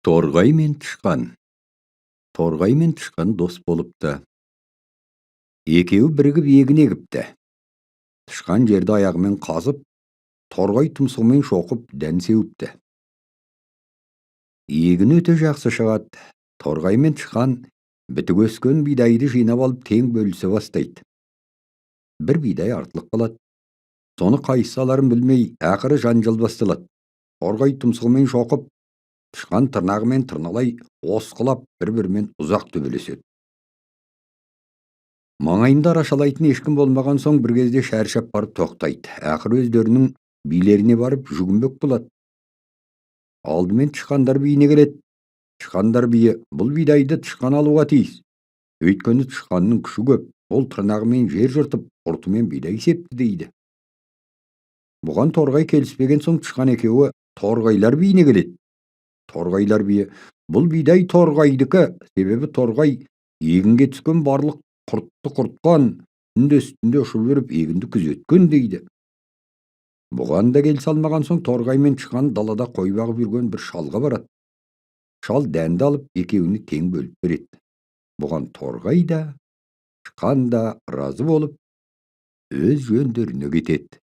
Торғай мен тышқан. Торғай мен тышқан дос болыпты. Екеуі бірігіп егін егіпті. Тышқан жерді аяғымен қазып, торғай тұмсығымен шоқып дән сеуіпті. Егін өте жақсы шығады. Торғай мен тышқан бітік өскен бидайды жинап алып тең бөлісе бастайды. Бір бидай артылып қалады. Соны қайсы аларын білмей, ақыры жанжал басталады. Торғай тұмсығымен шоқып, тышқан тырнағымен тырналай, осқылап бір-бірімен ұзақ төбелеседі. Маңайында арашалайтын ешкім болмаған соң бір кезде шаршап барып тоқтайды. Ақыры өздерінің билеріне барып жүгінбек болады. Алдымен тышқандар биіне келеді. Тышқандар биі бұл бидайды тышқан алуға тиіс. Өйткені тышқанның күші көп. Ол тырнағымен жер жыртып, ұртымен бидай септі дейді. Бұған торғай келіспеген соң тышқан екеуі торғайлар биіне келеді. Торғайлар биі бұл бидай торғайдікі, себебі торғай егінге түскен барлық құртты құртқан, үстінде ұшып жүріп егінді күзеткен дейді. Бұған да келісе алмаған соң торғай мен тышқан далада қой бағып жүрген бір шалға барады. Шал дәнді алып екеуіне тең бөліп береді. Бұған торғай да тышқан да разы болып өз жөндеріне кетеді.